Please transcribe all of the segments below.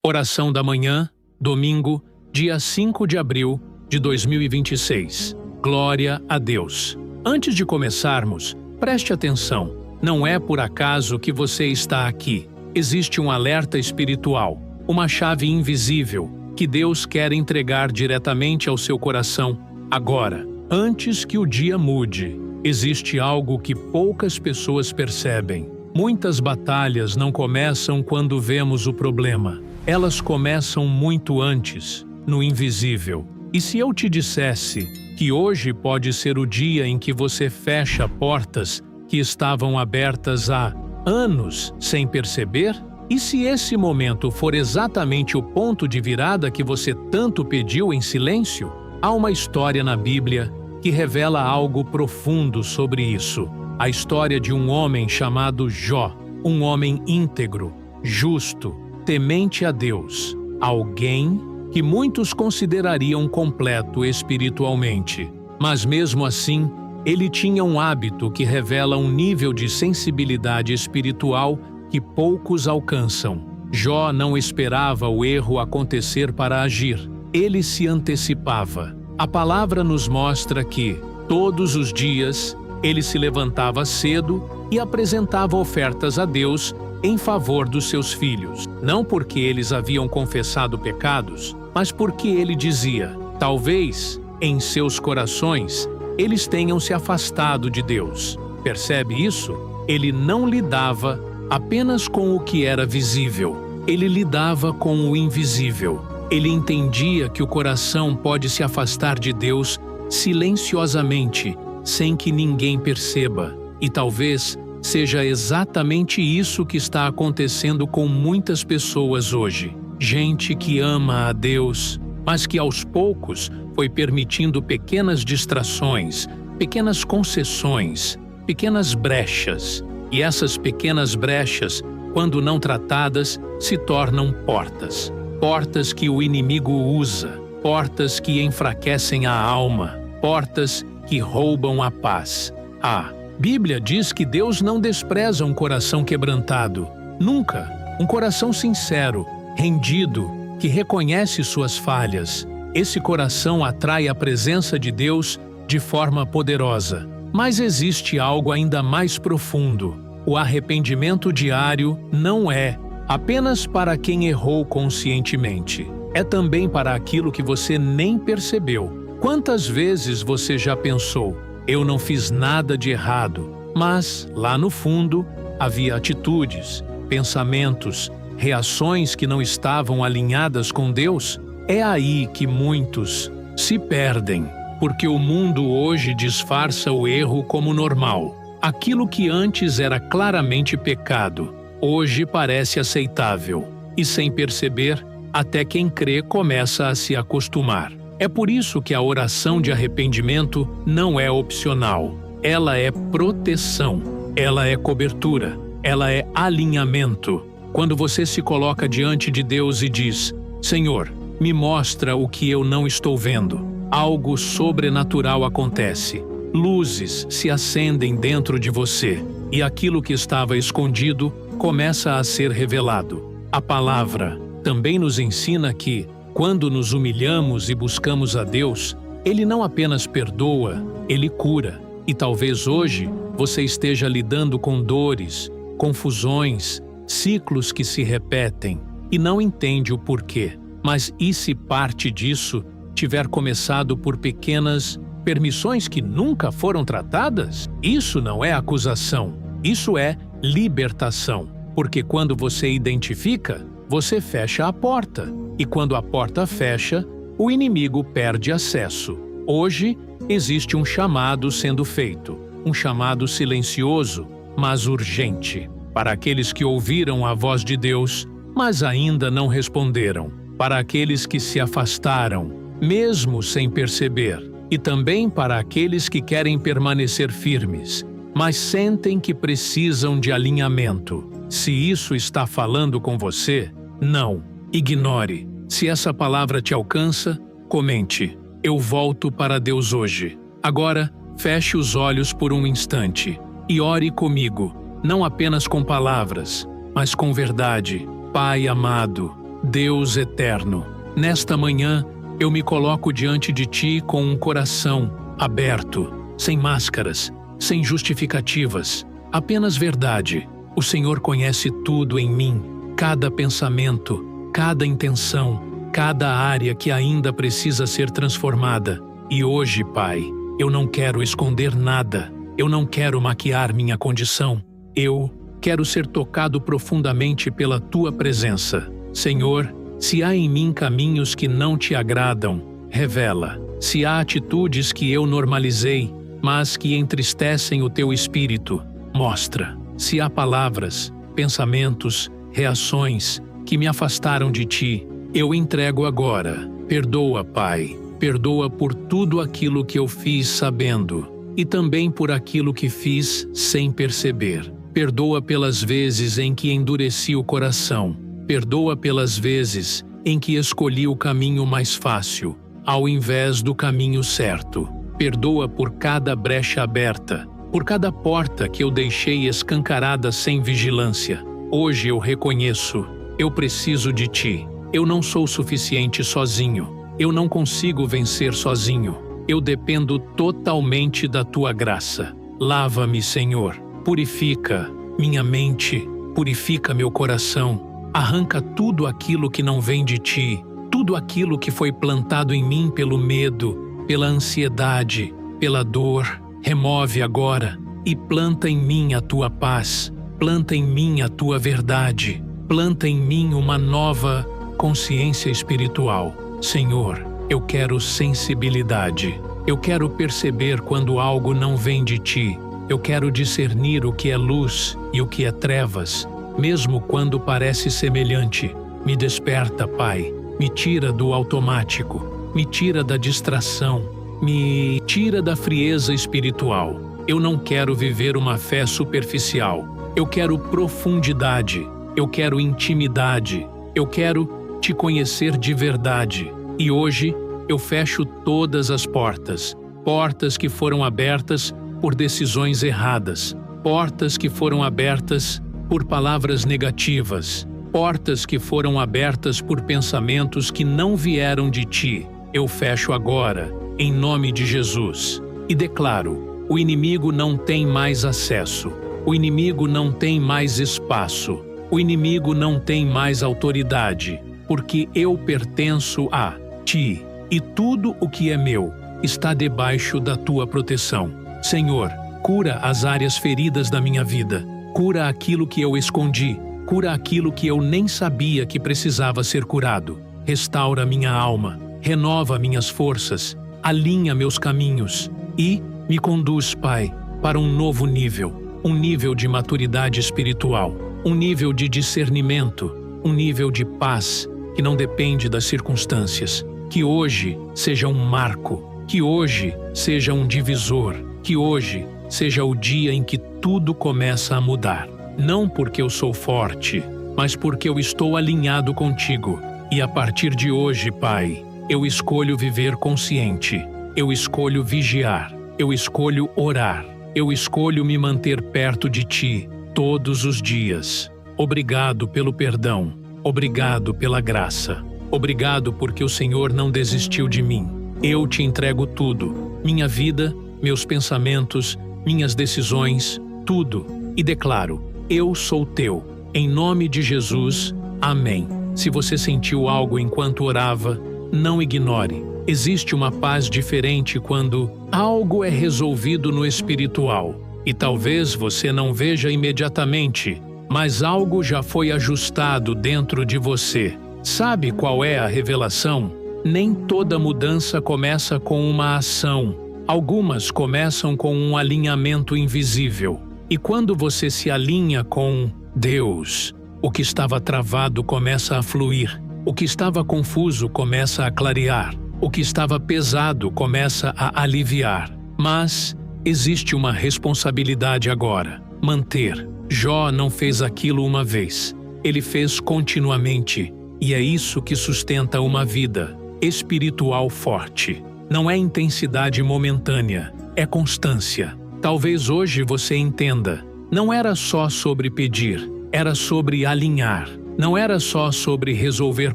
Oração da manhã, domingo, dia 5 de abril de 2026. Glória a Deus. Antes de começarmos, preste atenção. Não é por acaso que você está aqui. Existe um alerta espiritual, uma chave invisível que Deus quer entregar diretamente ao seu coração agora, antes que o dia mude. Existe algo que poucas pessoas percebem. Muitas batalhas não começam quando vemos o problema. Elas começam muito antes, no invisível. E se eu te dissesse que hoje pode ser o dia em que você fecha portas que estavam abertas há anos sem perceber? E se esse momento for exatamente o ponto de virada que você tanto pediu em silêncio? Há uma história na Bíblia que revela algo profundo sobre isso. A história de um homem chamado Jó, um homem íntegro, justo, temente a Deus, alguém que muitos considerariam completo espiritualmente. Mas mesmo assim, ele tinha um hábito que revela um nível de sensibilidade espiritual que poucos alcançam. Jó não esperava o erro acontecer para agir. Ele se antecipava. A palavra nos mostra que, todos os dias, ele se levantava cedo e apresentava ofertas a Deus em favor dos seus filhos. Não porque eles haviam confessado pecados, mas porque ele dizia: talvez, em seus corações, eles tenham se afastado de Deus. Percebe isso? Ele não lidava apenas com o que era visível. Ele lidava com o invisível. Ele entendia que o coração pode se afastar de Deus silenciosamente, sem que ninguém perceba. E talvez seja exatamente isso que está acontecendo com muitas pessoas hoje. Gente que ama a Deus, mas que aos poucos foi permitindo pequenas distrações, pequenas concessões, pequenas brechas. E essas pequenas brechas, quando não tratadas, se tornam portas. Portas que o inimigo usa, portas que enfraquecem a alma, portas que roubam a paz. A Bíblia diz que Deus não despreza um coração quebrantado. Nunca. Um coração sincero, rendido, que reconhece suas falhas. Esse coração atrai a presença de Deus de forma poderosa. Mas existe algo ainda mais profundo. O arrependimento diário não é apenas para quem errou conscientemente. É também para aquilo que você nem percebeu. Quantas vezes você já pensou: eu não fiz nada de errado, mas, lá no fundo, havia atitudes, pensamentos, reações que não estavam alinhadas com Deus? É aí que muitos se perdem, porque o mundo hoje disfarça o erro como normal. Aquilo que antes era claramente pecado, hoje parece aceitável. E sem perceber, até quem crê começa a se acostumar. É por isso que a oração de arrependimento não é opcional. Ela é proteção, ela é cobertura, ela é alinhamento. Quando você se coloca diante de Deus e diz: Senhor, me mostra o que eu não estou vendo, algo sobrenatural acontece. Luzes se acendem dentro de você, e aquilo que estava escondido começa a ser revelado. A palavra também nos ensina que, quando nos humilhamos e buscamos a Deus, Ele não apenas perdoa, Ele cura. E talvez hoje você esteja lidando com dores, confusões, ciclos que se repetem, e não entende o porquê. Mas e se parte disso tiver começado por pequenas permissões que nunca foram tratadas? Isso não é acusação, isso é libertação. Porque quando você identifica, você fecha a porta. E quando a porta fecha, o inimigo perde acesso. Hoje, existe um chamado sendo feito. Um chamado silencioso, mas urgente. Para aqueles que ouviram a voz de Deus, mas ainda não responderam. Para aqueles que se afastaram, mesmo sem perceber. E também para aqueles que querem permanecer firmes, mas sentem que precisam de alinhamento. Se isso está falando com você, não. Ignore. Se essa palavra te alcança, comente: eu volto para Deus hoje. Agora, feche os olhos por um instante e ore comigo, não apenas com palavras, mas com verdade. Pai amado, Deus eterno, nesta manhã eu me coloco diante de Ti com um coração aberto, sem máscaras, sem justificativas, apenas verdade. O Senhor conhece tudo em mim, cada pensamento, cada intenção, cada área que ainda precisa ser transformada. E hoje, Pai, eu não quero esconder nada, eu não quero maquiar minha condição. Eu quero ser tocado profundamente pela Tua presença. Senhor, se há em mim caminhos que não Te agradam, revela. Se há atitudes que eu normalizei, mas que entristecem o Teu Espírito, mostra. Se há palavras, pensamentos, reações que me afastaram de Ti, eu entrego agora. Perdoa, Pai. Perdoa por tudo aquilo que eu fiz sabendo e também por aquilo que fiz sem perceber. Perdoa pelas vezes em que endureci o coração. Perdoa pelas vezes em que escolhi o caminho mais fácil, ao invés do caminho certo. Perdoa por cada brecha aberta, por cada porta que eu deixei escancarada sem vigilância. Hoje eu reconheço, eu preciso de Ti. Eu não sou suficiente sozinho. Eu não consigo vencer sozinho. Eu dependo totalmente da Tua graça. Lava-me, Senhor. Purifica minha mente, purifica meu coração. Arranca tudo aquilo que não vem de Ti, tudo aquilo que foi plantado em mim pelo medo, pela ansiedade, pela dor. Remove agora e planta em mim a Tua paz. Planta em mim a Tua verdade. Planta em mim uma nova consciência espiritual. Senhor, eu quero sensibilidade. Eu quero perceber quando algo não vem de Ti. Eu quero discernir o que é luz e o que é trevas, mesmo quando parece semelhante. Me desperta, Pai. Me tira do automático. Me tira da distração. Me tira da frieza espiritual. Eu não quero viver uma fé superficial. Eu quero profundidade. Eu quero intimidade. Eu quero Te conhecer de verdade. E hoje eu fecho todas as portas. Portas que foram abertas por decisões erradas. Portas que foram abertas por palavras negativas. Portas que foram abertas por pensamentos que não vieram de Ti. Eu fecho agora, em nome de Jesus. E declaro, o inimigo não tem mais acesso. O inimigo não tem mais espaço. O inimigo não tem mais autoridade. Porque eu pertenço a Ti, e tudo o que é meu está debaixo da Tua proteção. Senhor, cura as áreas feridas da minha vida, cura aquilo que eu escondi, cura aquilo que eu nem sabia que precisava ser curado. Restaura minha alma, renova minhas forças, alinha meus caminhos e me conduz, Pai, para um novo nível, um nível de maturidade espiritual, um nível de discernimento, um nível de paz, que não depende das circunstâncias. Que hoje seja um marco, que hoje seja um divisor, que hoje seja o dia em que tudo começa a mudar. Não porque eu sou forte, mas porque eu estou alinhado contigo. E a partir de hoje, Pai, eu escolho viver consciente, eu escolho vigiar, eu escolho orar, eu escolho me manter perto de Ti todos os dias. Obrigado pelo perdão. Obrigado pela graça. Obrigado porque o Senhor não desistiu de mim. Eu Te entrego tudo, minha vida, meus pensamentos, minhas decisões, tudo. E declaro, eu sou Teu. Em nome de Jesus, amém. Se você sentiu algo enquanto orava, não ignore. Existe uma paz diferente quando algo é resolvido no espiritual. E talvez você não veja imediatamente, mas algo já foi ajustado dentro de você. Sabe qual é a revelação? Nem toda mudança começa com uma ação. Algumas começam com um alinhamento invisível. E quando você se alinha com Deus, o que estava travado começa a fluir. O que estava confuso começa a clarear. O que estava pesado começa a aliviar. Mas existe uma responsabilidade agora: manter. Jó não fez aquilo uma vez. Ele fez continuamente. E é isso que sustenta uma vida espiritual forte. Não é intensidade momentânea, é constância. Talvez hoje você entenda. Não era só sobre pedir, era sobre alinhar. não era só sobre resolver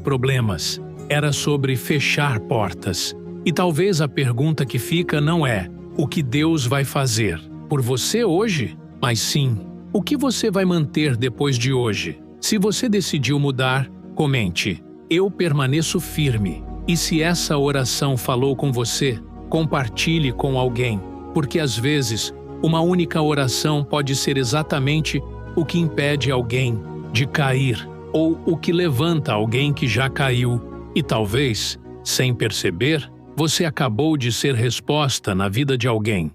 problemas, era sobre fechar portas. E talvez a pergunta que fica não é o que Deus vai fazer por você hoje, mas sim o que você vai manter depois de hoje. Se você decidiu mudar, comente: eu permaneço firme. E se essa oração falou com você, compartilhe com alguém, porque às vezes uma única oração pode ser exatamente o que impede alguém de cair ou o que levanta alguém que já caiu. E talvez, sem perceber, você acabou de ser resposta na vida de alguém.